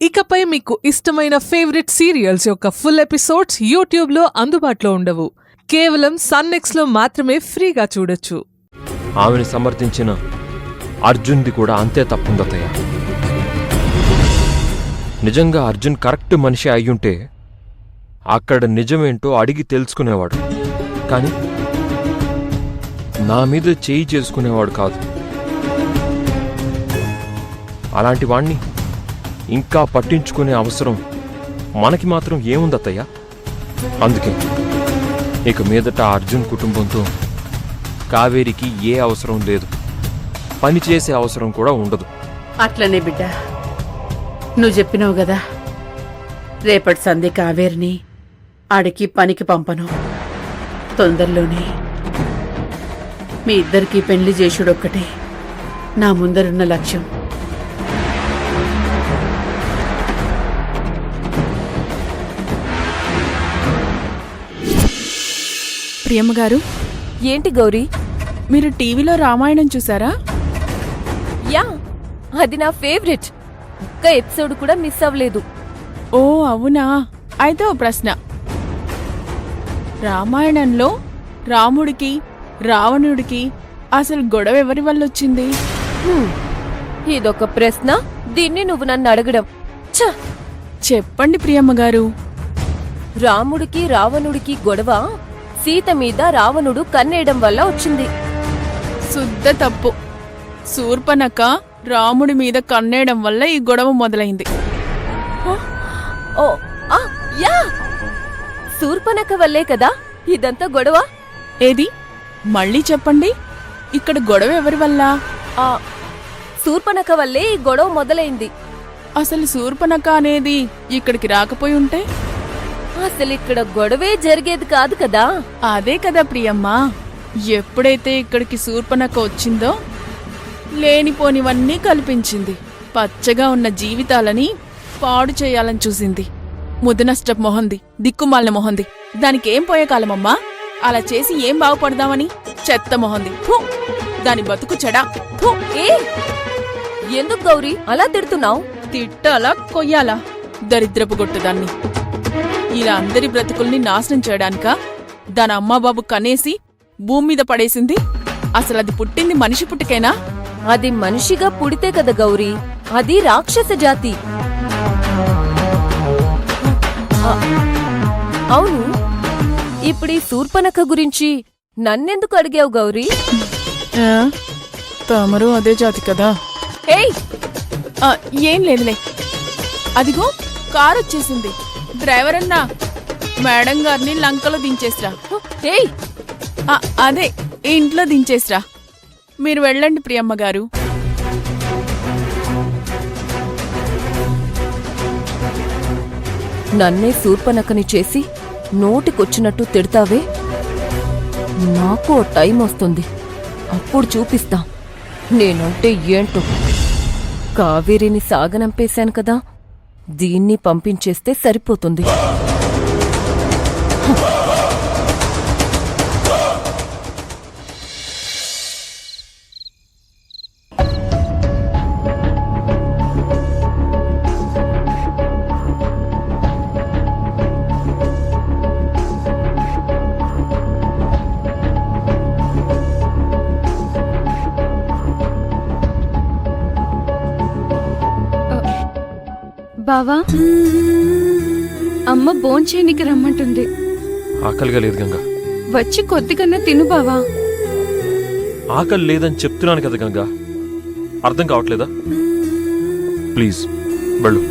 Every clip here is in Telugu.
ఇకపై మీకు ఇష్టమైన ఫేవరెట్ సీరియల్స్ యొక్క ఫుల్ ఎపిసోడ్స్ యూట్యూబ్లో అందుబాటులో ఉండవు. కేవలం సన్నెక్స్లో మాత్రమే ఫ్రీగా చూడొచ్చు. ఆమెను సమర్థించిన అర్జున్ది కూడా అంతే తప్పుందతయ్య. నిజంగా అర్జున్ కరెక్ట్ మనిషి అయ్యుంటే అక్కడ నిజమేంటో అడిగి తెలుసుకునేవాడు. కానీ నా మీద చేయి చేసుకునేవాడు కాదు. అలాంటి వాణ్ణి ఇంకా పట్టించుకునే అవసరం మనకి మాత్రం ఏముందత్తయ్య? అందుకే ఇక మీదట అర్జున్ కుటుంబంతో కావేరికి ఏ అవసరం లేదు, పనిచేసే అవసరం కూడా ఉండదు. అట్లనే బిడ్డ, నువ్వు చెప్పినావు గదా, రేపటి సంధి కావేరిని ఆడికి పనికి పంపను. తొందరలోనే మీ ఇద్దరికీ పెళ్లి చేసుడొక్కటే నా ముందరున్న లక్ష్యం. ప్రియమ్మగారు, ఏంటి గౌరీ, మీరు టీవీలో రామాయణం చూసారా? యా, అది నా ఫేవరెట్. ఒక్క ఎపిసోడ్ కూడా మిస్ అవ్వలేదు. ఓ అవునా? అయితే ఓ ప్రశ్న. రామాయణంలో రాముడికి రావణుడికి అసలు గొడవ ఎవరి వల్ల వచ్చింది? ఇదొక ప్రశ్న, దీన్ని నువ్వు నన్ను అడగడం. ఛ! చెప్పండి ప్రియమ్మగారు. రాముడికి రావణుడికి గొడవ సీత మీద రావణుడు కన్నేయడం వల్ల వచ్చింది. శుద్ధ తప్పు. శూర్పణఖ రాముడి మీద కన్నేయడం వల్ల ఈ గొడవ మొదలైంది. ఓ యా, శూర్పణఖ వల్లే కదా ఇదంతా గొడవ. ఏది మళ్ళీ చెప్పండి. ఇక్కడ గొడవ ఎవరి వల్ల? శూర్పణఖ వల్లే ఈ గొడవ మొదలైంది. అసలు శూర్పణఖ అనేది ఇక్కడికి రాకపోయి ఉంటే అసలు ఇక్కడ గొడవే జరిగేది కాదు కదా. అదే కదా ప్రియమ్మా, ఎప్పుడైతే ఇక్కడికి శూర్పణఖ వచ్చిందో లేనిపోనివన్నీ కల్పించింది. పచ్చగా ఉన్న జీవితాలని పాడు చేయాలని చూసింది. ముదనష్టపు మొహంది, దిక్కుమాలిన మొహంది. దానికేం పోయే కాలమమ్మా? అలా చేసి ఏం బాగుపడదామని? చెత్త మొహంది, దాని బతుకు చెడా. ఎందుకు గౌరీ అలా తిడుతున్నావు? తిట్టాలా కొయ్యాలా? దరిద్రపు గొట్టుదాన్ని. ఇలా అందరి బ్రతుకుల్ని నాశనం చేయడానిక దాని అమ్మాబాబు కనేసి భూమి మీద పడేసింది? అసలు అది పుట్టింది మనిషి పుట్టుకేనా? అది మనిషిగా పుడితే కదా గౌరీ, అది రాక్షస జాతి. అవును, ఇప్పుడు ఈ శూర్పణఖ గురించి నన్నెందుకు అడిగావు గౌరీ? తమరు అదే జాతి కదా. ఏం లేదులే. అదిగో కారొచ్చేసింది. డ్రైవర్ అన్నా, మేడం గారిని లంకలో దించేసిరా. అదే ఇంట్లో దించేసిరా. మీరు వెళ్ళండి ప్రియమ్మగారు. నన్నే శూర్పణఖని చేసి నోటికొచ్చినట్టు తిడతావే? నాకు ఓ టైం వస్తుంది, అప్పుడు చూపిస్తా నేనంటే ఏంటో. కావేరిని సాగనంపేశాను కదా, దీన్ని పంపించేస్తే సరిపోతుంది. బావా, అమ్మ భోంచేయనికి రమ్మంటుంది. ఆకలిగా లేదు గంగా. వచ్చి కొద్దిగన్నా తిను బావా. ఆకలి లేదని చెప్తున్నాను కదా గంగా, అర్థం కావట్లేదా? ప్లీజ్ వెళ్ళు.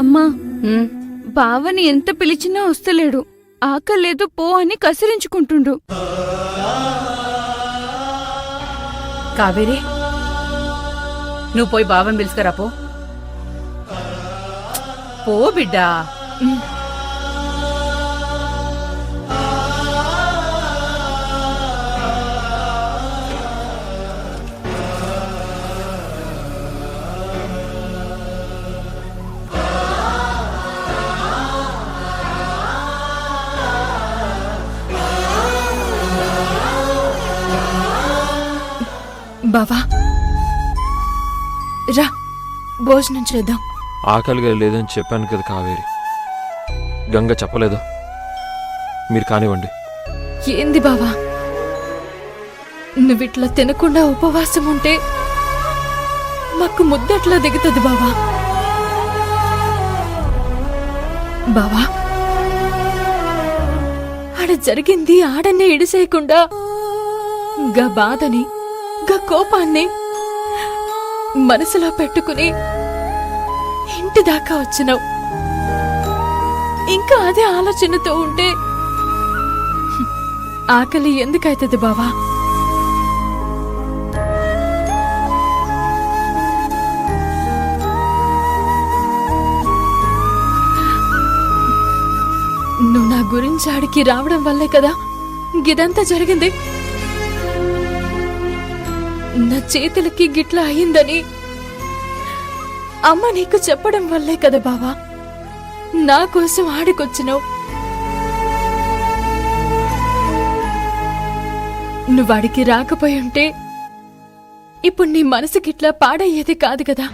అమ్మా, బావని ఎంత పిలిచినా వస్తలేడు. ఆకలేదు పో అని కసిరించుకుంటుండు. కావేరి, నువ్వు పోయి బావని పిలుచుకరా. పో బిడ్డా. బావా రా భోజనం చేద్దాం. ఆకలిగా లేదని చెప్పాను కదా కావేరి. గంగ చెప్పలేదు. మీరు కానివ్వండి. ఏంది బావా, నువ్విట్లా తినకుండా ఉపవాసం ఉంటే మాకు ముద్దట్లా దిగుతుంది బావా. బావా, ఆడ జరిగింది ఆడన్నే ఇడిసేయకుండా గా బాధని గా కోపాన్ని మనసులో పెట్టుకుని ఇంటి దాకా వచ్చినావు. ఇంకా అదే ఆలోచనతో ఉంటే ఆకలి ఎందుకైతుంది బావా? నువ్వు నా గురించి ఆడికి రావడం వల్లే కదా గిదంతా జరిగింది. నా చేతులకి గిట్లా అయిందని అమ్మ నీకు చెప్పడం వల్లే కదా బావా నా కోసం ఆడికొచ్చినావు. నువ్వాడికి రాకపోయి ఉంటే ఇప్పుడు నీ మనసుకిట్లా పాడయ్యేది కాదు కదా.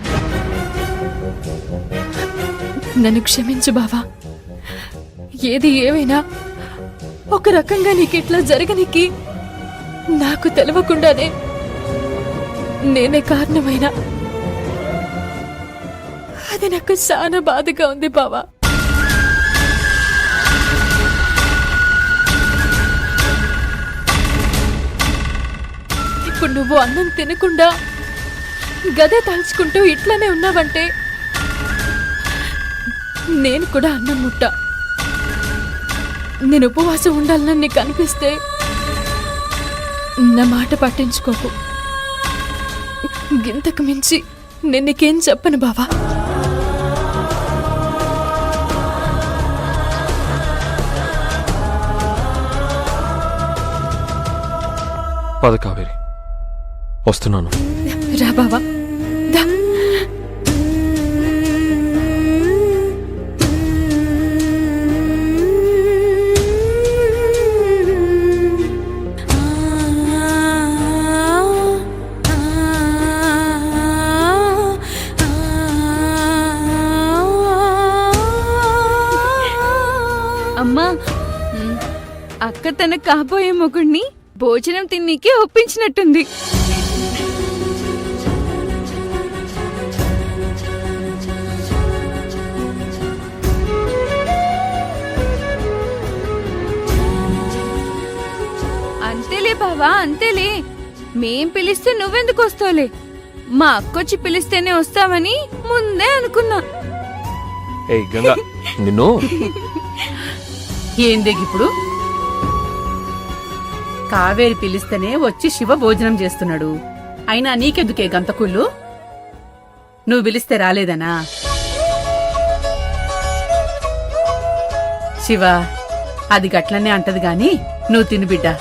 నన్ను క్షమించు బావా. ఏది ఏమైనా ఒక రకంగా నీకిట్లా జరగనికి నాకు తెలవకుండానే నేనే కారణమైనా అది నాకు చాలా బాధగా ఉంది బావా. ఇప్పుడు నువ్వు అన్నం తినకుండా గదే తలుచుకుంటూ ఇట్లనే ఉన్నావంటే నేను కూడా అన్నం ముట్టా. నేను ఉపవాసం ఉండాలని నీకు అనిపిస్తే నా మాట పట్టించుకోకు. గింతకు మించి నేను నీకేం చెప్పను బావా. పద కావేరి, వస్తున్నాను. రా బావా, దా. అమ్మా, అక్క తన కాబోయే మొగుణ్ణి భోజనం తిన్నీకే ఒప్పించినట్టుంది. అంతేలే బావా, అంతేలే. మేం పిలిస్తే నువ్వెందుకు వస్తావులే? మా అక్కొచ్చి పిలిస్తేనే వస్తావని ముందే అనుకున్నా. ఏయ్ గంగా, నిన్ను ఏందేగిప్పుడు? కావేరి పిలిస్తేనే వచ్చి శివ భోజనం చేస్తున్నాడు. అయినా నీకెందుకే గంతకుళ్ళు? నువ్వు పిలిస్తే రాలేదనా? శివ అది గట్లనే అంటది గాని నువ్వు తిను బిడ్డా.